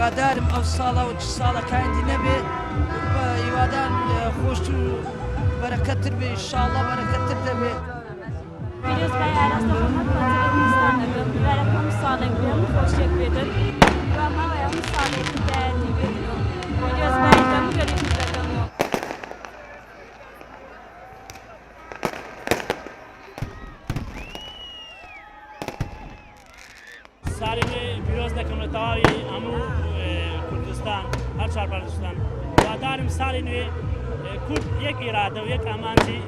هیوادارم ئەو ساڵە و چ ساڵەکانی نەبێ هیوادان خۆش و بەرەکەتر بێ ئینشاڵڵا بەرەکەتر دەبێ. پیرۆزبای ئاراستە خۆمەت خۆجەرە کوردستان دەبێ میوارەک هەموو ساڵێک بێ هەموو خۆشیێک بێتن و ماوەیە هەموو ساڵێکی دایەتی بێتن پیرۆزبای هەموو گەلێکی دەکەمەوە. ساڵی نوێ پیرۆز دەکەم لە تەواوی هەموو کوردستان هەر چوار پەردەستان هیوادارم ساڵی نوێ کورد یەک ئیرادە و یەک ئامانجی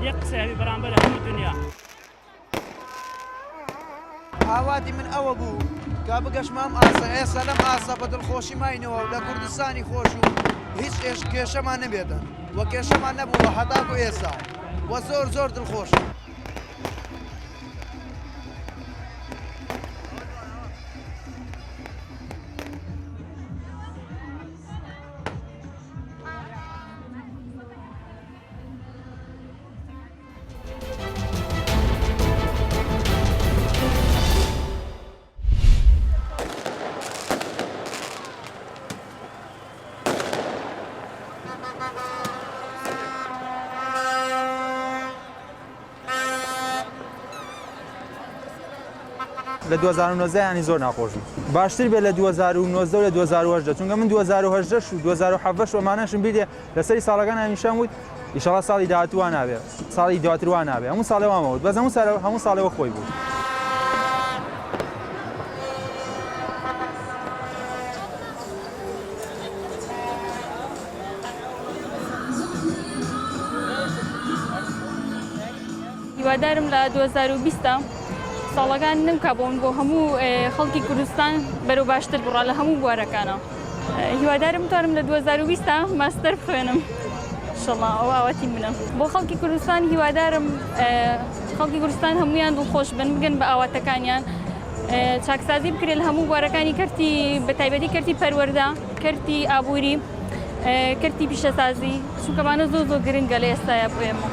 یەک قسەی بەرامبەر هەموو دنیا. ئاواتی من ئەوە بوو کا بگەشمام ئاسا ئێستا لەم ئاسا بە دڵخۆشی ماینەوە و لە کوردستانی خۆش و هیچ کێشەمان نەبێتن وە کێشەمان نەبووە هەتاکو ئێستا وە زۆر زۆر دڵخۆشە. لە 2019 ینی زۆر ناخۆش بوو باشتر بێت لە 2019 و لە 2018 چونکە من 2018 و 2017 ئەمانەشم بیدێ لەسەری ساڵەکان هەمیشەم وت ئیشەڵا ساڵی داهاتووان نابێت ساڵی دواتروان نابێت هەموو ساڵێ وامەوت بەس هەموو ساڵەوە خۆی بوو. هیوادارم لە 2020 ساڵەکان نمکە بۆن بۆ هەموو خەڵکی کوردستان بەرەو باشتر بڕا لە هەموو بوارەکانە. هیوادارم توانم لە 2020 ماستەر بخوێنم ئینشەڵڵا ئەوە ئاواتی منە. بۆ خەڵکی کوردستان هیوادارم خەڵکی کوردستان هەمویان دڵخۆش بن بگەن بە ئاواتەکانیان چاکسازی بکرێت لە هەموو بوارەکانی کەرتی بەتایبەتی کەرتی پەروەردە کەرتی ئابووری کەرتی پیشەسازی چونکەمانە زۆر زۆر گرنگە لە ئێستاە بۆ ئێمە.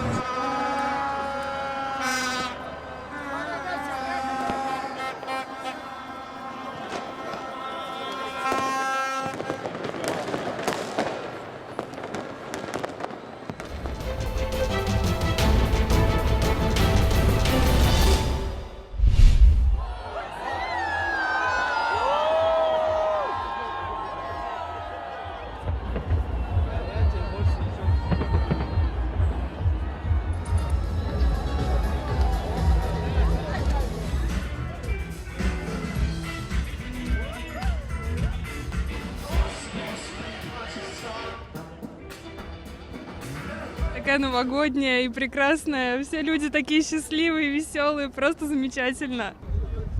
Такая новогодняя и прекрасная. Все люди такие счастливые, веселые, просто замечательно.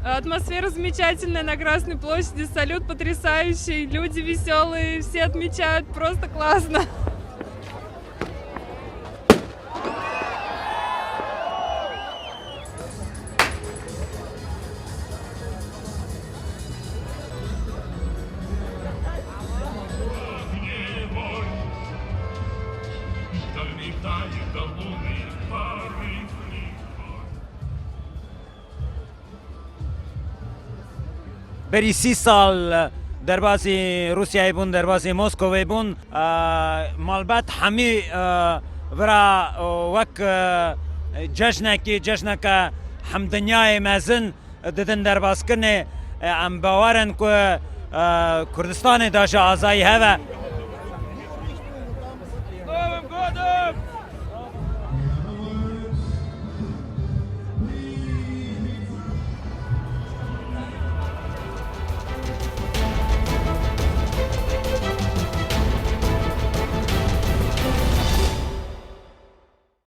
Атмосфера замечательная на Красной площади, салют потрясающий, люди веселые, все отмечают, просто классно. بەری 30 ساڵ دەرباسی رووسیای بوون دەرباسی مۆسکۆڤی بوون ماڵبەت هەمی ورا وەک جەژنەکە هەمدنیای مەزن ددن دەرباسکردنێ ئەم باوەرن کو کوردستانی داژە ئازایی هەوە